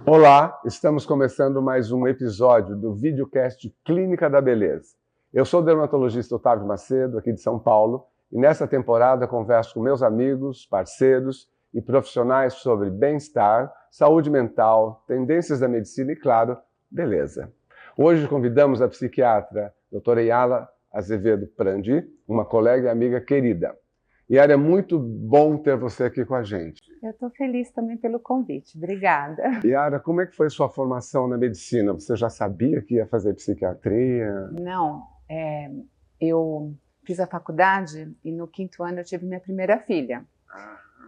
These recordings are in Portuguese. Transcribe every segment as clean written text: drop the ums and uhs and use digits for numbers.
Olá, estamos começando mais um episódio do videocast Clínica da Beleza. Eu sou o dermatologista Otávio Macedo, aqui de São Paulo, e nessa temporada converso com meus amigos, parceiros e profissionais sobre bem-estar, saúde mental, tendências da medicina e, claro, beleza. Hoje convidamos a psiquiatra doutora Yala Azevedo Prandi, uma colega e amiga querida. Yara, é muito bom ter você aqui com a gente. Eu estou feliz também pelo convite. Obrigada. Yara, como é que foi sua formação na medicina? Você já sabia que ia fazer psiquiatria? Não, eu fiz a faculdade e no 5º ano eu tive minha primeira filha.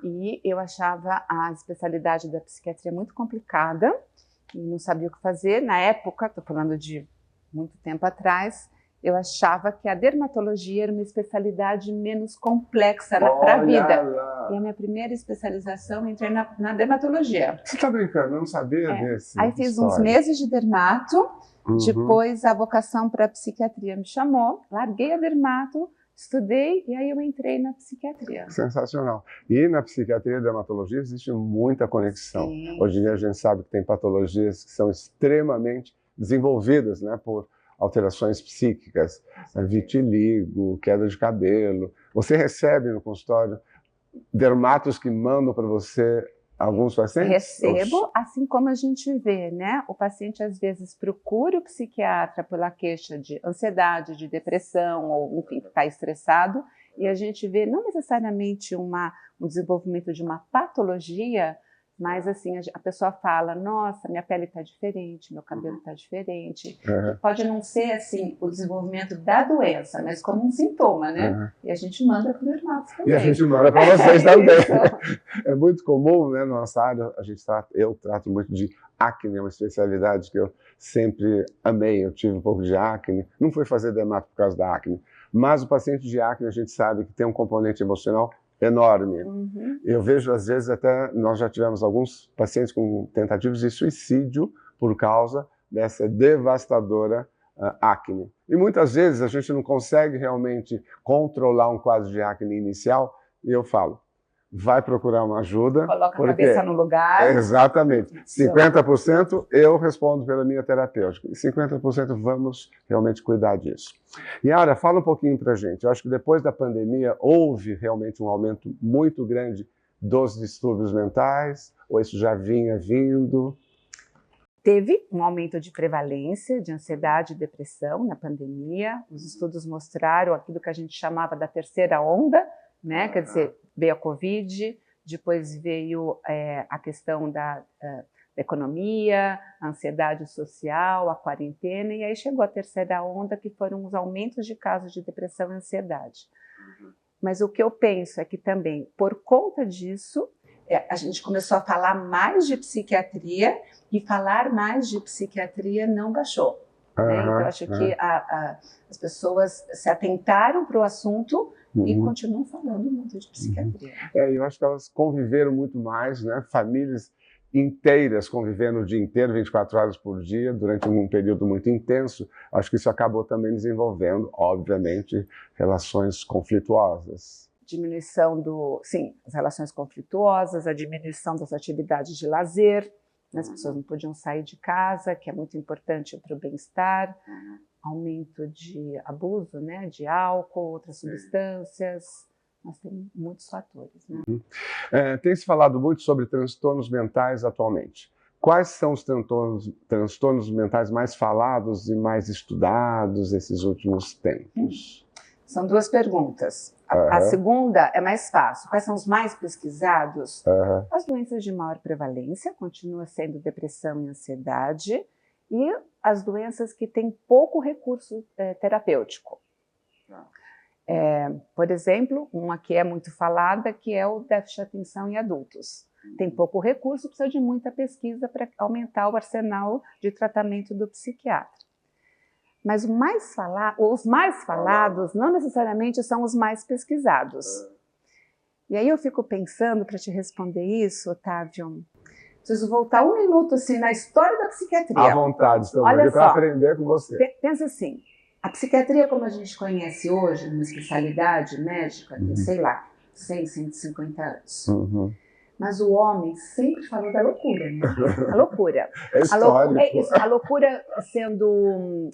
E eu achava a especialidade da psiquiatria muito complicada e não sabia o que fazer. Na época, estou falando de muito tempo atrás, eu achava que a dermatologia era uma especialidade menos complexa para a vida. Lá. E a minha primeira especialização, eu entrei na dermatologia. Você está brincando? Eu não sabia desse. Aí fiz uns meses de dermato, depois a vocação para a psiquiatria me chamou, larguei a dermato, estudei e aí eu entrei na psiquiatria. Sensacional. E na psiquiatria e dermatologia existe muita conexão. Sim. Hoje em dia a gente sabe que tem patologias que são extremamente desenvolvidas, né, por alterações psíquicas, vitiligo, queda de cabelo. Você recebe no consultório dermatos que mandam para você alguns pacientes? Recebo, assim como a gente vê, né? O paciente às vezes procura o psiquiatra pela queixa de ansiedade, de depressão, ou enfim, está estressado, e a gente vê não necessariamente um desenvolvimento de uma patologia, mas assim, a pessoa fala, nossa, minha pele está diferente, meu cabelo está diferente. Pode não ser assim o desenvolvimento da doença, mas como um sintoma, né? E a gente manda para o dermato também. E a gente manda para vocês também. É muito comum, né, na nossa área, eu trato muito de acne, é uma especialidade que eu sempre amei. Eu tive um pouco de acne, não fui fazer dermato por causa da acne, mas o paciente de acne a gente sabe que tem um componente emocional enorme. Eu vejo, às vezes, até nós já tivemos alguns pacientes com tentativas de suicídio por causa dessa devastadora acne. E muitas vezes a gente não consegue realmente controlar um quadro de acne inicial, e eu falo, vai procurar uma ajuda. Coloca a cabeça no lugar. Exatamente. 50% eu respondo pela minha terapêutica. E 50% vamos realmente cuidar disso. Yara, fala um pouquinho pra gente. Eu acho que depois da pandemia houve realmente um aumento muito grande dos distúrbios mentais, ou isso já vinha vindo? Teve um aumento de prevalência de ansiedade e depressão na pandemia. Os estudos mostraram aquilo que a gente chamava da terceira onda, né? Quer dizer, veio a Covid, depois veio a questão da economia, a ansiedade social, a quarentena, e aí chegou a terceira onda, que foram os aumentos de casos de depressão e ansiedade. Mas o que eu penso é que também, por conta disso, a gente começou a falar mais de psiquiatria, e falar mais de psiquiatria não baixou. Né? Então, acho que as pessoas se atentaram para o assunto e continuam falando muito de psiquiatria. Eu acho que elas conviveram muito mais, né? Famílias inteiras convivendo o dia inteiro, 24 horas por dia, durante um período muito intenso. Acho que isso acabou também desenvolvendo, obviamente, relações conflituosas. Diminuição as relações conflituosas, a diminuição das atividades de lazer, as pessoas não podiam sair de casa, que é muito importante para o bem-estar, aumento de abuso, né, de álcool, outras substâncias, nós temos muitos fatores. Né? Tem se falado muito sobre transtornos mentais atualmente. Quais são os transtornos mentais mais falados e mais estudados esses últimos tempos? São duas perguntas. A segunda é mais fácil. Quais são os mais pesquisados? As doenças de maior prevalência, continua sendo depressão e ansiedade, e as doenças que têm pouco recurso terapêutico. Por exemplo, uma que é muito falada, que é o déficit de atenção em adultos. Tem pouco recurso, precisa de muita pesquisa para aumentar o arsenal de tratamento do psiquiatra. Mas os mais falados não necessariamente são os mais pesquisados. E aí eu fico pensando, para te responder isso, Otávio, preciso voltar um minuto assim, na história da psiquiatria. À vontade, estamos aqui para aprender com você. Pensa assim, A psiquiatria, como a gente conhece hoje, numa especialidade médica, tem, sei lá, 100, 150 anos. Mas o homem sempre falou da loucura, né? A loucura. É histórico. É isso, a loucura sendo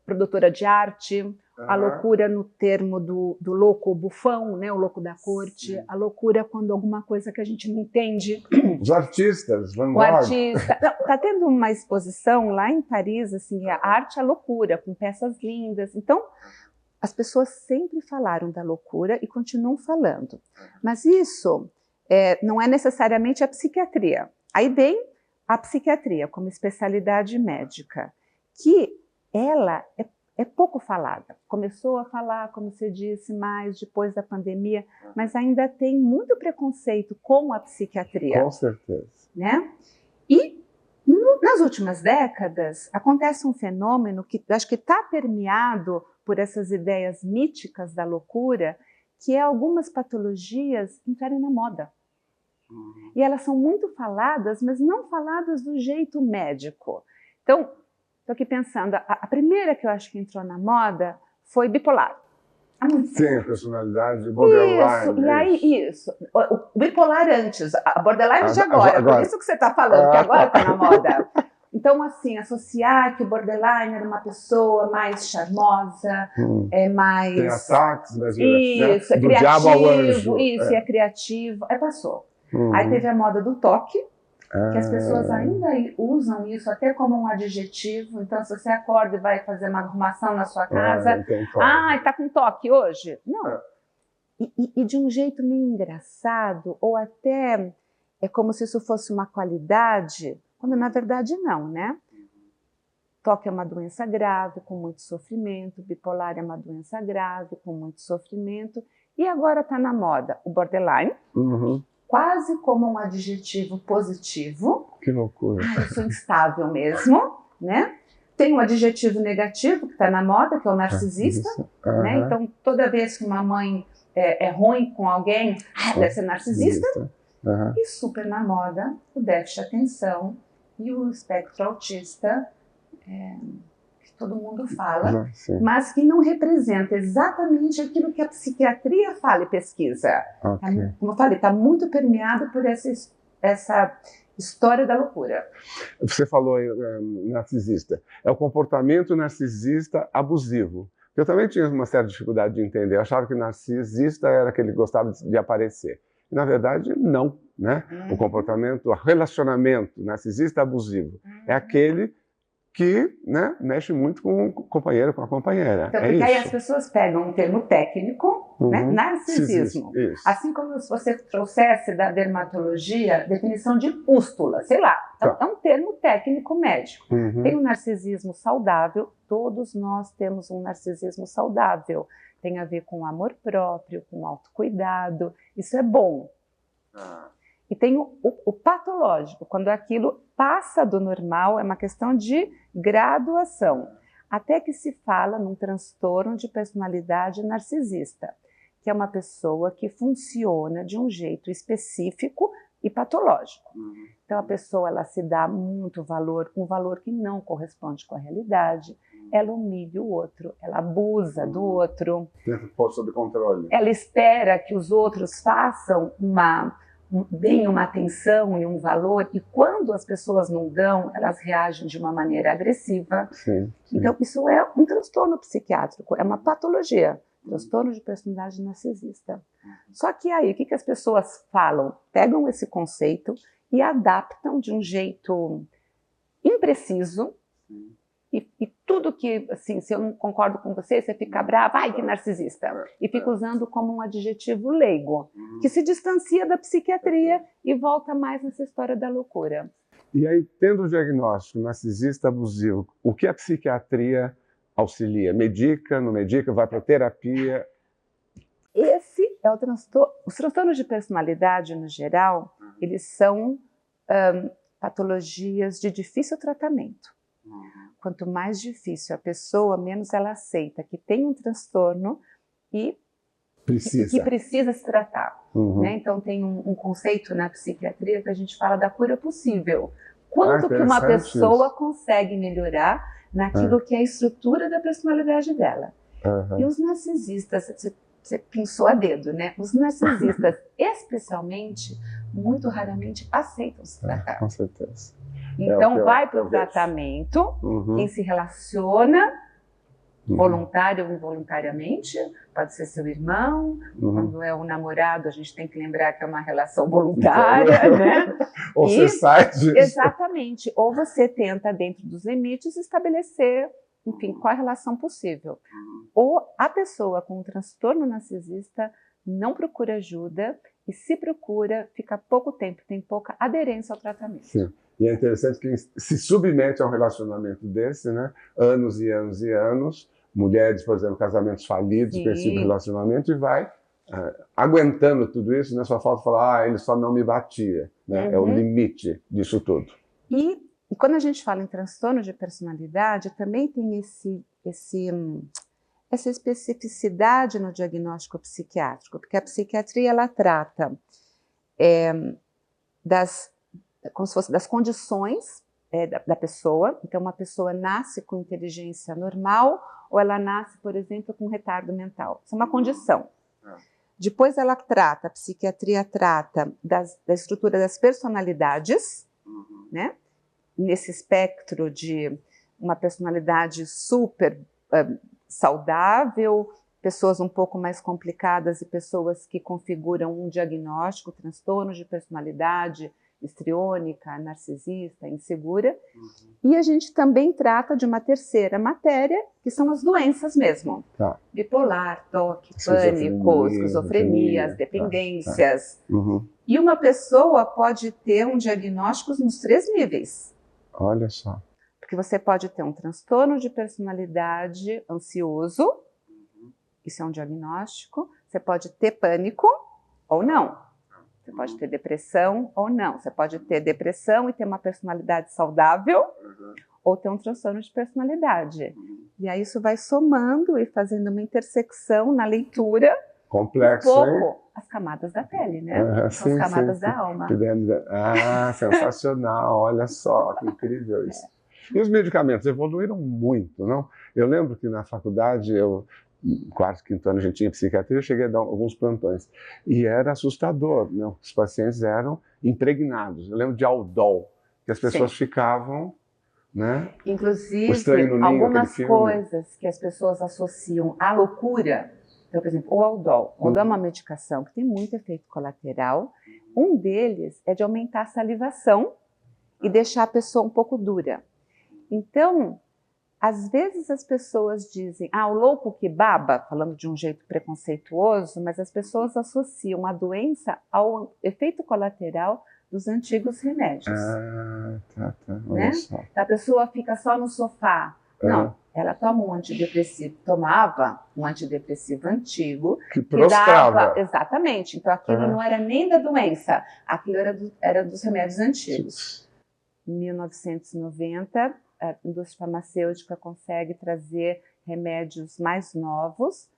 produtora de arte, a loucura no termo do louco, o bufão, né? O louco da corte, a loucura quando alguma coisa que a gente não entende. Os artistas, Van Gogh. O artista. Está tendo uma exposição lá em Paris, assim, a arte é a loucura, com peças lindas. Então, as pessoas sempre falaram da loucura e continuam falando. Mas isso não é necessariamente a psiquiatria. Aí vem a psiquiatria como especialidade médica, que ela é pouco falada. Começou a falar, como você disse, mais depois da pandemia, mas ainda tem muito preconceito com a psiquiatria. Com certeza. Né? E nas últimas décadas acontece um fenômeno que acho que está permeado por essas ideias míticas da loucura, que é algumas patologias entrarem na moda. E elas são muito faladas, mas não faladas do jeito médico. Então, estou aqui pensando, a primeira que eu acho que entrou na moda foi bipolar. Sim, a personalidade borderline. E aí, o bipolar antes, a borderline de agora. Por isso que você está falando, que agora está na moda. Então, assim, associar que o borderline era uma pessoa mais charmosa, mais... Tem ataques, mas isso, né? é Do criativo, diabo ao anjo. Isso, é criativo. Aí passou. Aí teve a moda do toque, que as pessoas ainda usam isso até como um adjetivo. Então, se você acorda e vai fazer uma arrumação na sua casa, está com toque hoje? Não. E de um jeito meio engraçado, ou até é como se isso fosse uma qualidade, quando na verdade não, né? Toque é uma doença grave, com muito sofrimento, bipolar é uma doença grave, com muito sofrimento, e agora está na moda o borderline, quase como um adjetivo positivo. Que loucura. Eu sou instável mesmo, né? Tem um adjetivo negativo que está na moda, que é o narcisista. Né? Então, toda vez que uma mãe é ruim com alguém, deve ser narcisista. E super na moda, o déficit de atenção e o espectro autista, que todo mundo fala, mas que não representa exatamente aquilo que a psiquiatria fala e pesquisa. Como eu falei, está muito permeado por essa história da loucura. Você falou narcisista. É o comportamento narcisista abusivo. Eu também tinha uma certa dificuldade de entender. Eu achava que narcisista era aquele que gostava de aparecer. E, na verdade, não. Né? O comportamento, o relacionamento narcisista abusivo é aquele que, né, mexe muito com o companheiro, com a companheira. Então, porque aí as pessoas pegam um termo técnico, né, narcisismo. Assim como se você trouxesse da dermatologia definição de pústula, sei lá. Então, é um termo técnico médico. Tem um narcisismo saudável, todos nós temos um narcisismo saudável. Tem a ver com amor próprio, com autocuidado, isso é bom. E tem o patológico, quando aquilo passa do normal, é uma questão de graduação. Até que se fala num transtorno de personalidade narcisista, que é uma pessoa que funciona de um jeito específico e patológico. Então a pessoa ela se dá muito valor, um valor que não corresponde com a realidade, ela humilha o outro, ela abusa do outro. Tenta pôr sob controle. Ela espera que os outros façam deem uma atenção e um valor, e quando as pessoas não dão, elas reagem de uma maneira agressiva. Então, isso é um transtorno psiquiátrico, é uma patologia, transtorno de personalidade narcisista. Só que aí, o que as pessoas falam? Pegam esse conceito e adaptam de um jeito impreciso, e tudo que, assim, se eu não concordo com você fica brava, ai, que narcisista. E fica usando como um adjetivo leigo, que se distancia da psiquiatria e volta mais nessa história da loucura. E aí, tendo o diagnóstico narcisista abusivo, o que a psiquiatria auxilia? Medica, não medica, vai para terapia? Esse é o transtorno. Os transtornos de personalidade, no geral, eles são patologias de difícil tratamento. Quanto mais difícil a pessoa, menos ela aceita que tem um transtorno e que precisa se tratar. Né? Então tem um conceito na psiquiatria que a gente fala da cura possível. Quanto que uma pessoa consegue melhorar naquilo que é a estrutura da personalidade dela. Uhum. E os narcisistas, você pensou a dedo, né? Os narcisistas, especialmente, muito raramente aceitam se tratar. Com certeza. Então, vai para o tratamento, quem se relaciona, voluntário ou involuntariamente, pode ser seu irmão, quando é um namorado, a gente tem que lembrar que é uma relação voluntária, né? Ou você sai disso. Exatamente. Ou você tenta, dentro dos limites, estabelecer, enfim, qual a relação possível. Ou a pessoa com um transtorno narcisista não procura ajuda e, se procura, fica pouco tempo, tem pouca aderência ao tratamento. Sim. E é interessante que se submete a um relacionamento desse, né? Anos e anos e anos, mulheres, por exemplo, casamentos falidos, com esse tipo de relacionamento, e vai aguentando tudo isso, né? Só falta falar, ele só não me batia, né? É o limite disso tudo. E quando a gente fala em transtorno de personalidade, também tem essa especificidade no diagnóstico psiquiátrico, porque a psiquiatria, ela trata como se fosse das condições da pessoa. Então, uma pessoa nasce com inteligência normal ou ela nasce, por exemplo, com retardo mental. Isso é uma condição. Depois a psiquiatria trata da estrutura das personalidades, né? Nesse espectro de uma personalidade super saudável, pessoas um pouco mais complicadas e pessoas que configuram um diagnóstico, transtorno de personalidade, histriônica, narcisista, insegura. E a gente também trata de uma terceira matéria, que são as doenças mesmo. Bipolar, toque, pânico, esquizofrenia, as dependências. E uma pessoa pode ter um diagnóstico nos 3 níveis. Olha só. Porque você pode ter um transtorno de personalidade ansioso, isso é um diagnóstico. Você pode ter pânico ou não. Você pode ter depressão ou não. Você pode ter depressão e ter uma personalidade saudável, ou ter um transtorno de personalidade. E aí isso vai somando e fazendo uma intersecção na leitura. Complexo, um pouco as camadas da pele, né? As camadas da alma. Sensacional, olha só, que incrível isso. E os medicamentos evoluíram muito, não? Eu lembro que na faculdade, quarto, quinto ano, a gente tinha psiquiatria, eu cheguei a dar alguns plantões. E era assustador, né? Os pacientes eram impregnados. Eu lembro de Aldol, que as pessoas ficavam, né? Inclusive, algumas coisas que as pessoas associam à loucura. Então, por exemplo, o Aldol. O Aldol é uma medicação que tem muito efeito colateral. Um deles é de aumentar a salivação e deixar a pessoa um pouco dura. Então, às vezes as pessoas dizem, o louco que baba, falando de um jeito preconceituoso, mas as pessoas associam a doença ao efeito colateral dos antigos remédios. Né? Então, a pessoa fica só no sofá. Não, ela toma um antidepressivo, tomava um antidepressivo antigo. Que prostrava. Exatamente. Então, aquilo não era nem da doença, aquilo era dos remédios antigos. Em 1990, a indústria farmacêutica consegue trazer remédios mais novos.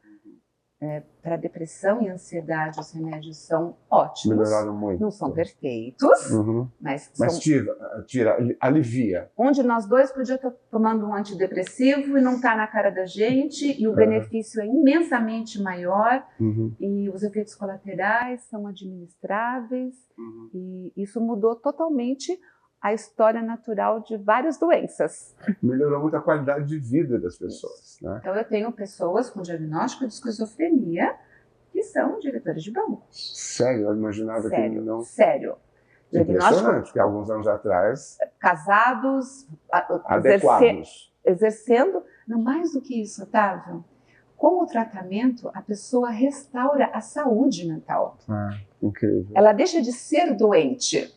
Para depressão e ansiedade, os remédios são ótimos. Melhoraram muito. Não são perfeitos, mas alivia. Um de nós dois podia estar tomando um antidepressivo e não está na cara da gente, e o benefício é imensamente maior, e os efeitos colaterais são administráveis, e isso mudou totalmente a história natural de várias doenças. Melhorou muito a qualidade de vida das pessoas, né? Então, eu tenho pessoas com diagnóstico de esquizofrenia que são diretores de banco. Sério? Eu imaginava que não... Sério. Impressionante, porque alguns anos atrás... Casados, adequados. Exercendo... Não, mais do que isso, Otávio. Com o tratamento, a pessoa restaura a saúde mental. Incrível. Ela deixa de ser doente.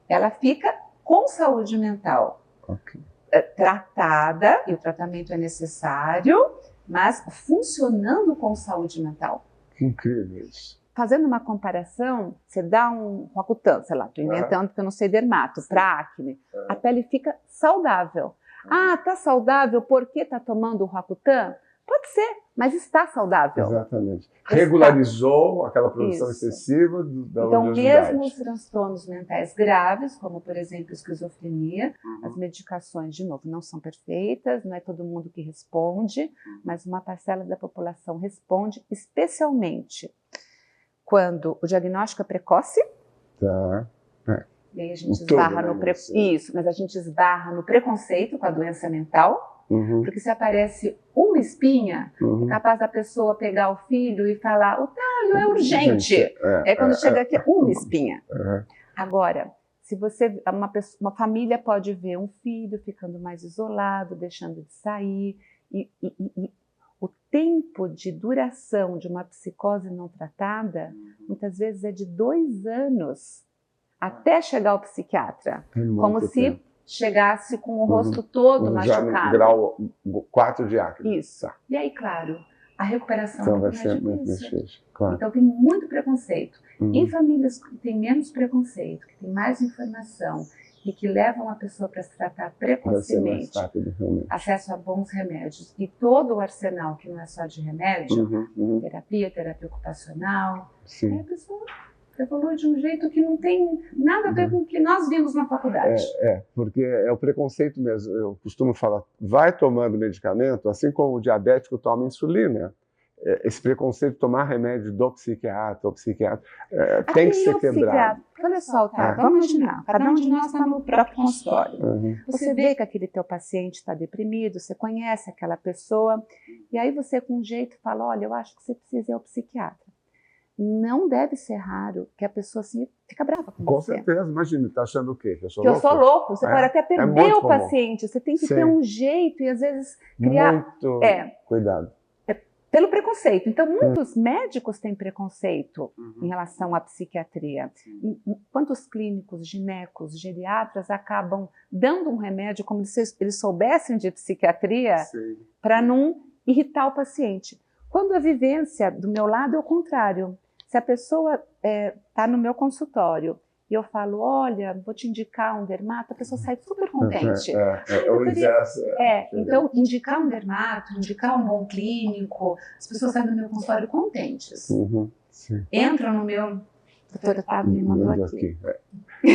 Ela fica com saúde mental. Tratada, e o tratamento é necessário, mas funcionando com saúde mental. Que incrível isso. Fazendo uma comparação, você dá um Roacutan, sei lá, estou inventando porque eu não sei dermato, para acne, a pele fica saudável. Tá saudável porque está tomando o Roacutan? Pode ser, mas está saudável. Exatamente. Regularizou aquela produção excessiva da Então, oleosidade. mesmo os transtornos mentais graves, como, por exemplo, esquizofrenia, as medicações, de novo, não são perfeitas, não é todo mundo que responde, mas uma parcela da população responde, especialmente quando o diagnóstico é precoce. Tá. E aí a gente esbarra no isso, mas a gente esbarra no preconceito com a doença mental. Porque se aparece uma espinha, é capaz da pessoa pegar o filho e falar, Otávio, é urgente. Quando chega aqui, uma espinha. Agora, se você, uma família pode ver um filho ficando mais isolado, deixando de sair, e o tempo de duração de uma psicose não tratada, muitas vezes é de 2 anos, até chegar ao psiquiatra. Como se chegasse com o rosto todo machucado. Já no grau 4 de acne. Isso. E aí, claro, a recuperação então vai ser muito difícil. Claro. Então tem muito preconceito. Em famílias que têm menos preconceito, que têm mais informação e que levam a pessoa para se tratar precocemente, acesso a bons remédios e todo o arsenal que não é só de remédio, terapia ocupacional, aí a pessoa evolui de um jeito que não tem nada a ver com o que nós vimos na faculdade. Porque é o preconceito mesmo. Eu costumo falar, vai tomando medicamento, assim como o diabético toma insulina. Esse preconceito de tomar remédio do psiquiatra ou psiquiatra tem que ser quebrado. Olha só, vamos imaginar, cada um de nós está no próprio consultório. Você vê que aquele teu paciente está deprimido, você conhece aquela pessoa, e aí você com um jeito fala, olha, eu acho que você precisa ir ao psiquiatra. Não deve ser raro que a pessoa assim, fica brava com você. Com certeza, imagina, está achando o quê? Que eu sou louco? Você pode até perder o paciente, você tem que ter um jeito e às vezes criar... Muito cuidado. Pelo preconceito. Então, muitos médicos têm preconceito em relação à psiquiatria. Quantos clínicos, ginecos, geriatras acabam dando um remédio como se eles soubessem de psiquiatria para não irritar o paciente. Quando a vivência do meu lado é o contrário. Se a pessoa está no meu consultório e eu falo, olha, vou te indicar um dermato, a pessoa sai super contente. Então, indicar um dermato, indicar um bom clínico, as pessoas saem do meu consultório contentes. Entram no meu... Doutora Otávio me mandou aqui.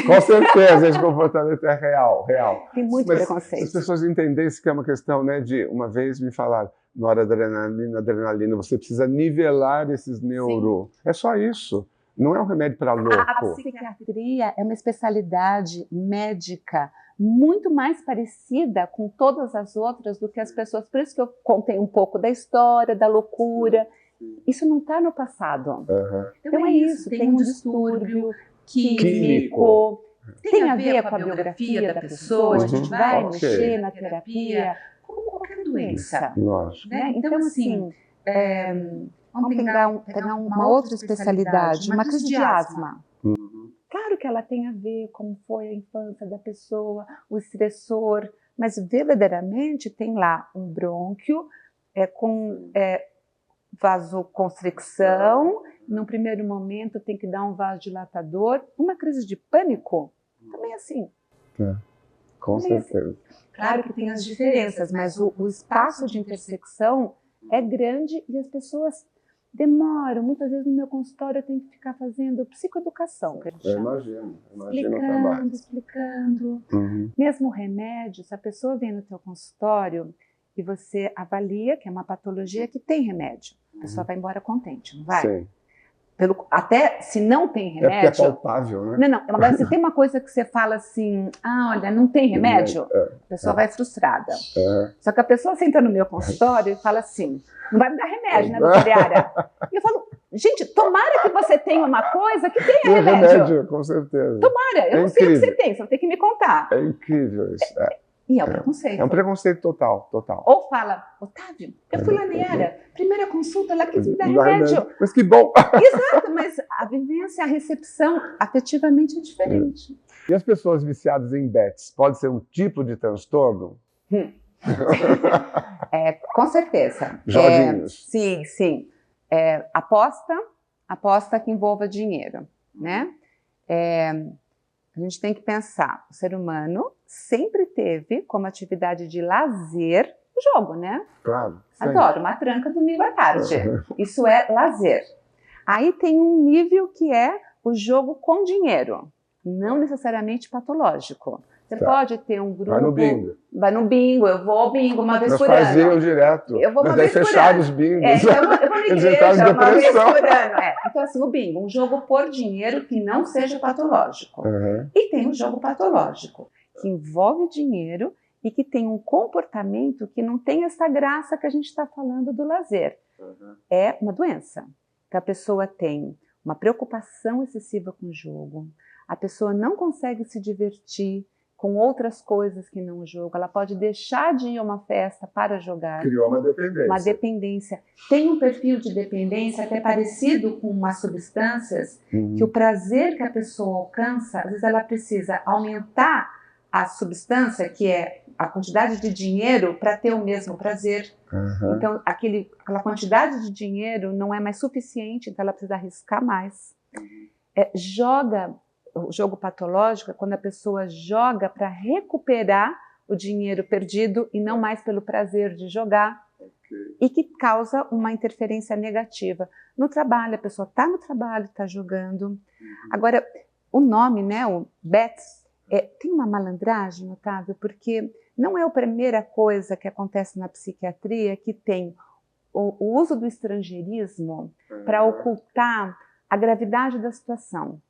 Com certeza, esse comportamento é real. Tem muito preconceito. Se as pessoas entendessem que é uma questão, né, de... Uma vez me falaram, noradrenalina, você precisa nivelar esses neuro. É só isso. Não é um remédio para louco. A psiquiatria é uma especialidade médica muito mais parecida com todas as outras do que as pessoas. Por isso que eu contei um pouco da história, da loucura. Isso não está no passado. Então é isso, tem um distúrbio químico, tem a ver com a biografia da pessoa, a gente vai mexer na terapia, como qualquer doença. Né? Então, assim... Vamos pegar uma outra especialidade, uma crise de asma. Claro que ela tem a ver com como foi a infância da pessoa, o estressor, mas verdadeiramente tem lá um brônquio com vasoconstricção, no primeiro momento tem que dar um vasodilatador. Uma crise de pânico também é assim. Com certeza. Claro que tem as diferenças, mas o espaço de intersecção é grande e as pessoas demoram. Muitas vezes no meu consultório eu tenho que ficar fazendo psicoeducação, que a gente chama. Imagino explicando. Mesmo o remédio, se a pessoa vem no teu consultório e você avalia que é uma patologia que tem remédio, a pessoa vai embora contente, não vai? Sim. Até se não tem remédio... É porque é palpável, né? Não. Agora, se tem uma coisa que você fala assim, olha, não tem remédio, a pessoa vai frustrada. Só que a pessoa senta no meu consultório e fala assim, não vai me dar remédio, né, doutora Yara? E eu falo, gente, tomara que você tenha uma coisa que tenha remédio. Com certeza. Tomara, eu não sei o que você tem, você tem que me contar. É incrível isso. E é um preconceito. É um preconceito total. Ou fala, Otávio, eu fui lá na Yara, primeira consulta, ela quis me dar remédio. Mas que bom! Exato, mas a vivência, a recepção afetivamente é diferente. E as pessoas viciadas em bets, pode ser um tipo de transtorno? Com certeza. Joguinhos. Sim. Aposta que envolva dinheiro, né? A gente tem que pensar, o ser humano sempre teve como atividade de lazer O jogo, né? Claro. Sim. Adoro uma tranca domingo à tarde. Isso é lazer. Aí tem um nível que é o jogo com dinheiro, não necessariamente patológico. Você pode ter um grupo... Vai no bingo. Vai no bingo, eu vou ao bingo uma vez por ano. Nós fazíamos direto. Eu vou uma vez por ano. Fechar os bingos. Então eu vou na igreja uma vez por ano. Então assim, o bingo, um jogo por dinheiro que não seja patológico. E tem um jogo patológico, que envolve dinheiro e que tem um comportamento que não tem essa graça que a gente está falando do lazer. É uma doença. Então a pessoa tem uma preocupação excessiva com o jogo, a pessoa não consegue se divertir com outras coisas que não o jogo, ela pode deixar de ir a uma festa para jogar. Criou uma dependência. Uma dependência. Tem um perfil de dependência que é parecido com umas substâncias, que o prazer que a pessoa alcança, às vezes ela precisa aumentar a substância, que é a quantidade de dinheiro, para ter o mesmo prazer. Então, aquela quantidade de dinheiro não é mais suficiente, então ela precisa arriscar mais. O jogo patológico é quando a pessoa joga para recuperar o dinheiro perdido e não mais pelo prazer de jogar, e que causa uma interferência negativa. No trabalho, a pessoa está no trabalho, está jogando. Agora, o nome, né, o bets, tem uma malandragem, Otávio, porque não é a primeira coisa que acontece na psiquiatria que tem o uso do estrangeirismo para ocultar a gravidade da situação.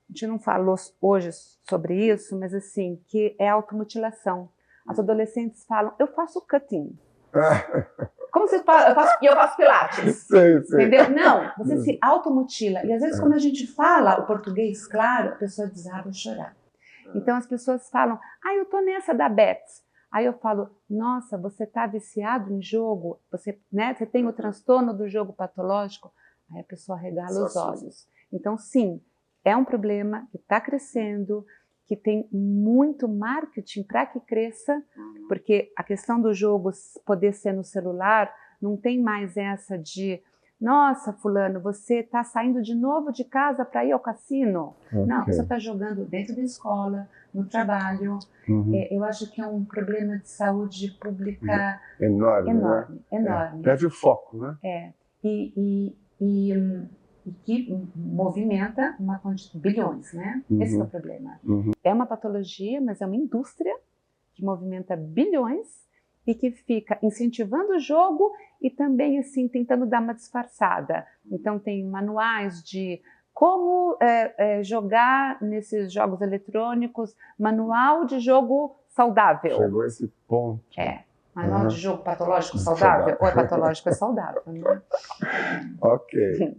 A gente não falou hoje sobre isso, mas assim, que é automutilação. As adolescentes falam, eu faço cutting. Como você fala? Eu faço pilates. Sim. Entendeu? Não, você se automutila. E às vezes quando a gente fala o português claro, a pessoa desaba a chorar. Então as pessoas falam, eu tô nessa da Bets. Aí eu falo, nossa, você tá viciado em jogo? Você tem o transtorno do jogo patológico? Aí a pessoa regala os olhos. Então sim, é um problema que está crescendo, que tem muito marketing para que cresça, porque a questão do jogo poder ser no celular não tem mais essa de nossa, fulano, você está saindo de novo de casa para ir ao cassino. Não, você está jogando dentro da escola, no trabalho. Eu acho que é um problema de saúde pública enorme. Perde o foco, né? E que movimenta uma quantidade de bilhões, né? Esse é o problema. É uma patologia, mas é uma indústria que movimenta bilhões e que fica incentivando o jogo e também assim tentando dar uma disfarçada. Então tem manuais de como jogar nesses jogos eletrônicos, manual de jogo saudável. Chegou a esse ponto. Manual de jogo patológico saudável? Ou é patológico é saudável, né? Ok.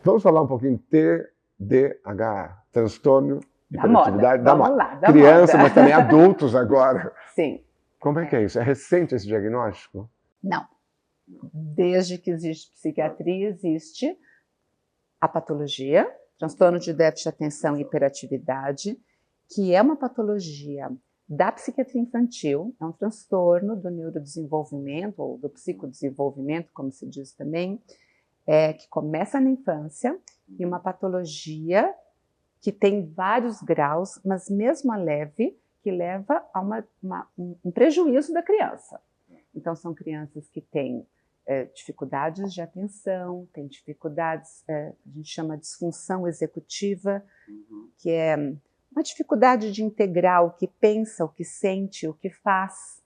Vamos falar um pouquinho TDAH, transtorno de hiperatividade da moda. Criança, mas também adultos agora. Sim. Como é que é isso? É recente esse diagnóstico? Não. Desde que existe psiquiatria, existe a patologia, transtorno de déficit de atenção e hiperatividade, que é uma patologia da psiquiatria infantil, é um transtorno do neurodesenvolvimento, ou do psicodesenvolvimento, como se diz também, que começa na infância, e uma patologia que tem vários graus, mas mesmo a leve, que leva a um prejuízo da criança. Então, são crianças que têm dificuldades de atenção, têm dificuldades, a gente chama de disfunção executiva, que é uma dificuldade de integrar o que pensa, o que sente, o que faz.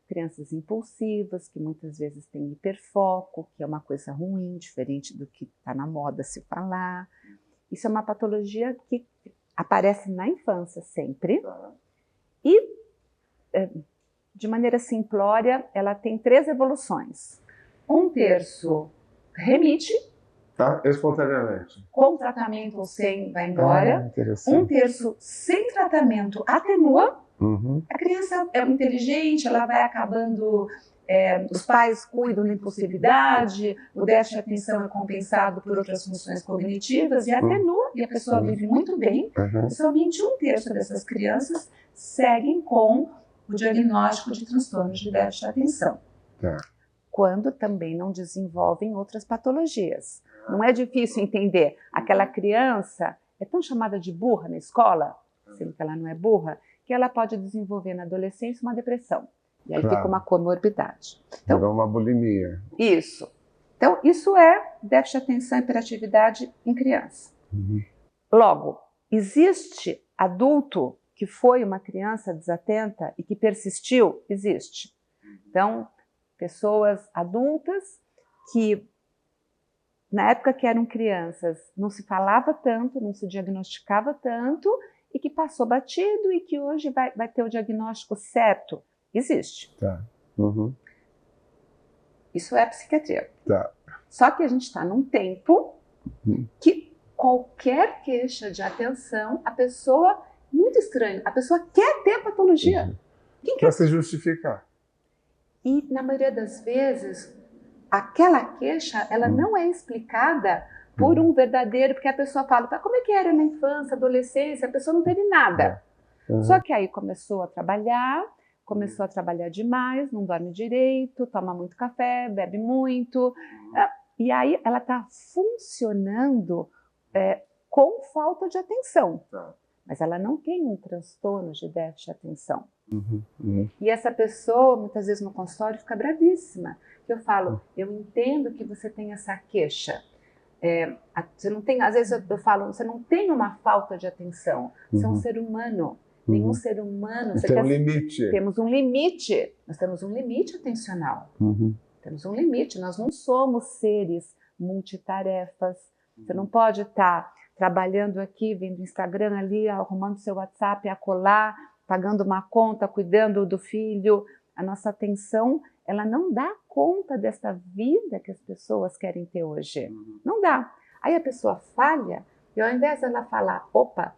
Crianças impulsivas, que muitas vezes têm hiperfoco, que é uma coisa ruim, diferente do que está na moda se falar. Isso é uma patologia que aparece na infância sempre. E, de maneira simplória, ela tem 3 evoluções. 1/3 remite. Espontaneamente. Com tratamento ou sem, vai embora. 1/3 sem tratamento atenua. A criança é inteligente, ela vai acabando, os pais cuidam da impulsividade, o déficit de atenção é compensado por outras funções cognitivas e atenua, e a pessoa vive muito bem. Somente 1/3 dessas crianças seguem com o diagnóstico de transtornos de déficit de atenção. Quando também não desenvolvem outras patologias. Não é difícil entender. Aquela criança é tão chamada de burra na escola, sendo que ela não é burra, que ela pode desenvolver na adolescência uma depressão. E aí fica uma comorbidade. Então, virou uma bulimia. Isso. Então, isso é déficit de atenção e hiperatividade em criança. Logo, existe adulto que foi uma criança desatenta e que persistiu? Existe. Então, pessoas adultas que, na época que eram crianças, não se falava tanto, não se diagnosticava tanto, e que passou batido e que hoje vai ter o diagnóstico certo. Existe. Tá. Isso é a psiquiatria. Tá. Só que a gente está num tempo que qualquer queixa de atenção, a pessoa, muito estranho, a pessoa quer ter a patologia. Quem quer? Para se justificar. E, na maioria das vezes, aquela queixa, ela não é explicada por um verdadeiro, porque a pessoa fala, como é que era na infância, adolescência, a pessoa não teve nada. Só que aí começou a trabalhar demais, não dorme direito, toma muito café, bebe muito, e aí ela está funcionando com falta de atenção. Mas ela não tem um transtorno de déficit de atenção. E essa pessoa, muitas vezes no consultório, fica bravíssima. Eu falo, eu entendo que você tem essa queixa. Você não tem, às vezes eu falo, você não tem uma falta de atenção. Você é um ser humano. Nenhum ser humano... Tem um limite. Temos um limite. Nós temos um limite atencional. Temos um limite. Nós não somos seres multitarefas. Você não pode estar trabalhando aqui, vendo Instagram ali, arrumando seu WhatsApp, acolá, pagando uma conta, cuidando do filho. A nossa atenção, ela não dá conta dessa vida que as pessoas querem ter hoje. Não dá. Aí a pessoa falha e ao invés dela falar, opa,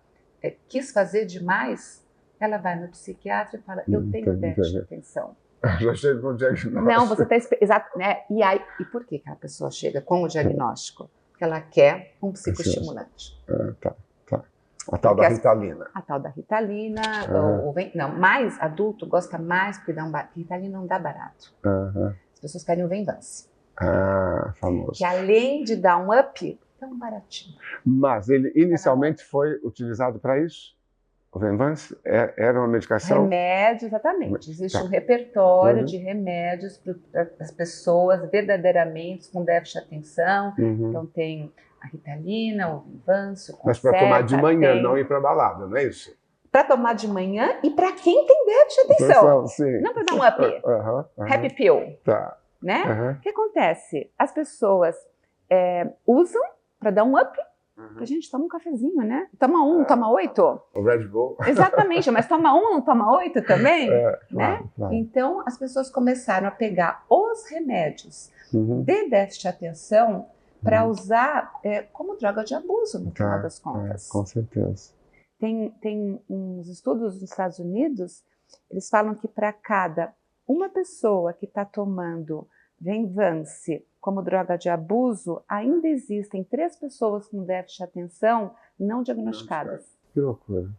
quis fazer demais, ela vai no psiquiatra e fala, eu tenho déficit de atenção. Já chega com o diagnóstico. Não, você está... Exato, né? E por que a pessoa chega com o diagnóstico? Porque ela quer um psicoestimulante. Tá. A tal da Ritalina. A tal da Ritalina. Não, mais adulto gosta mais porque Ritalina não dá barato. As pessoas querem o Venvance. Famoso. Que além de dar um up, é um baratinho. Mas ele inicialmente foi utilizado para isso? O Venvance era uma medicação? Remédio, exatamente. Existe um repertório de remédios para as pessoas verdadeiramente com déficit de atenção. Então tem a Ritalina, o Venvance, o Concerta. Mas para tomar de manhã, não ir para balada, não é isso? Para tomar de manhã e para quem tem déficit de atenção. Sim. Não para dar um up. Happy pill. Tá. Né? O que acontece? As pessoas usam para dar um up. A gente toma um cafezinho, né? Toma um, toma 8. O Red Bull. Exatamente, mas toma um, não toma 8 também? Né? Claro. Então, as pessoas começaram a pegar os remédios de déficit de atenção para usar como droga de abuso, no final das contas. Com certeza. Tem uns estudos nos Estados Unidos, eles falam que para cada uma pessoa que está tomando Venvance como droga de abuso, ainda existem 3 pessoas com déficit de atenção não diagnosticadas. Que loucura.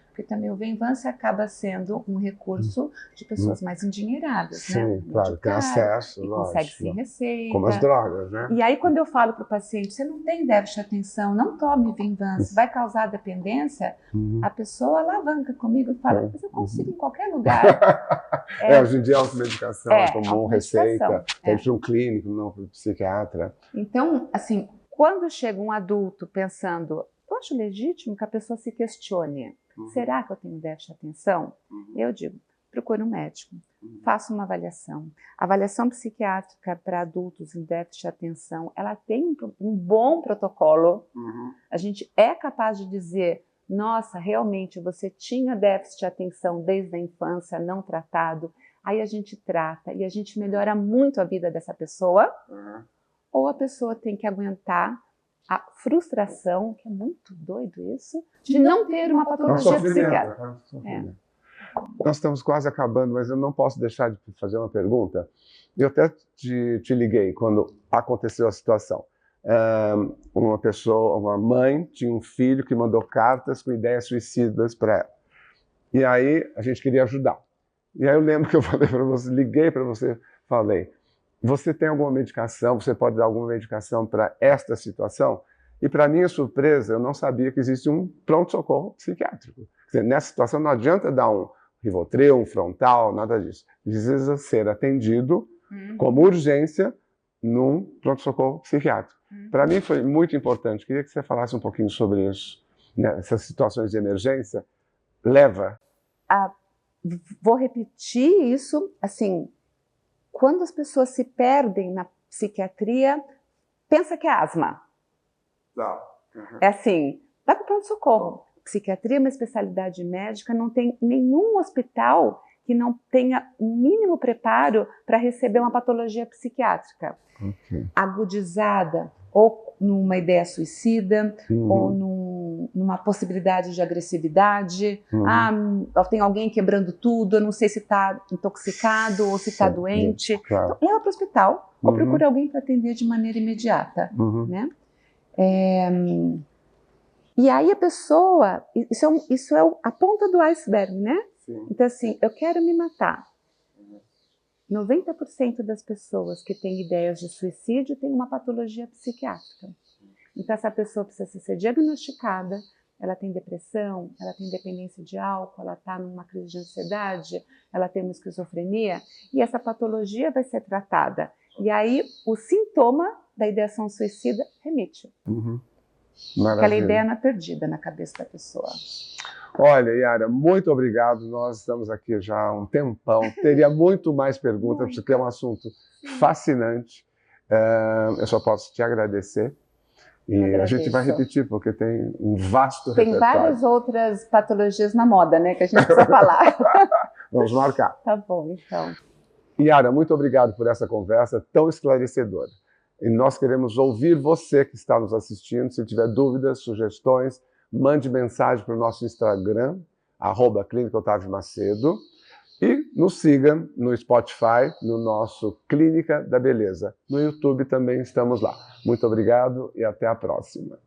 Porque também o Venvance acaba sendo um recurso de pessoas mais endinheiradas, Sim, claro, tem acesso, que lógico. consegue sem receita. Como as drogas, né? E aí quando eu falo para o paciente, você não tem déficit de atenção, não tome Venvance, vai causar dependência, a pessoa alavanca comigo e fala, mas eu consigo em qualquer lugar. Hoje em dia a automedicação é comum, receita, tem para um clínico, não para o psiquiatra. Então, assim, quando chega um adulto pensando, eu acho legítimo que a pessoa se questione, será que eu tenho déficit de atenção? Eu digo, procure um médico, faça uma avaliação. A avaliação psiquiátrica para adultos em déficit de atenção, ela tem um bom protocolo. A gente é capaz de dizer, nossa, realmente você tinha déficit de atenção desde a infância, não tratado. Aí a gente trata e a gente melhora muito a vida dessa pessoa. Ou a pessoa tem que aguentar a frustração, que é muito doido isso, de não ter uma patologia psiquiátrica. Nós estamos quase acabando, mas eu não posso deixar de fazer uma pergunta. Eu até te liguei quando aconteceu a situação. Uma mãe tinha um filho que mandou cartas com ideias suicidas para ela. E aí a gente queria ajudar. E aí eu lembro que eu falei para você, liguei para você, falei, você tem alguma medicação, você pode dar alguma medicação para esta situação? E para minha surpresa, eu não sabia que existe um pronto-socorro psiquiátrico. Quer dizer, nessa situação não adianta dar um Rivotril, um frontal, nada disso. Precisa ser atendido como urgência num pronto-socorro psiquiátrico. Para mim foi muito importante. Queria que você falasse um pouquinho sobre isso. Né? Essas situações de emergência leva... Vou repetir isso, assim, quando as pessoas se perdem na psiquiatria, pensa que é asma. É assim, vai para o pronto-socorro. Psiquiatria é uma especialidade médica, não tem nenhum hospital que não tenha o mínimo preparo para receber uma patologia psiquiátrica agudizada, ou numa ideia suicida, ou numa possibilidade de agressividade. Tem alguém quebrando tudo, eu não sei se está intoxicado ou se está doente. Então, leva para o hospital ou procura alguém para atender de maneira imediata. Né? E aí a pessoa, isso é a ponta do iceberg, né? Sim. Então assim, eu quero me matar. 90% das pessoas que têm ideias de suicídio têm uma patologia psiquiátrica. Então essa pessoa precisa ser diagnosticada, ela tem depressão, ela tem dependência de álcool, ela está numa crise de ansiedade, ela tem uma esquizofrenia, e essa patologia vai ser tratada. E aí o sintoma da ideação suicida remite. Aquela ideia não é perdida na cabeça da pessoa. Olha, Yara, muito obrigado. Nós estamos aqui já há um tempão. Teria muito mais perguntas, porque é um assunto fascinante. Eu só posso te agradecer. E a gente vai repetir, porque tem um vasto repertório. Tem várias outras patologias na moda, né, que a gente precisa falar. Vamos marcar. Tá bom, então. Yara, muito obrigado por essa conversa tão esclarecedora. E nós queremos ouvir você que está nos assistindo. Se tiver dúvidas, sugestões, mande mensagem para o nosso Instagram, @Clínica Otávio Macedo, e nos siga no Spotify, no nosso Clínica da Beleza. No YouTube também estamos lá. Muito obrigado e até a próxima.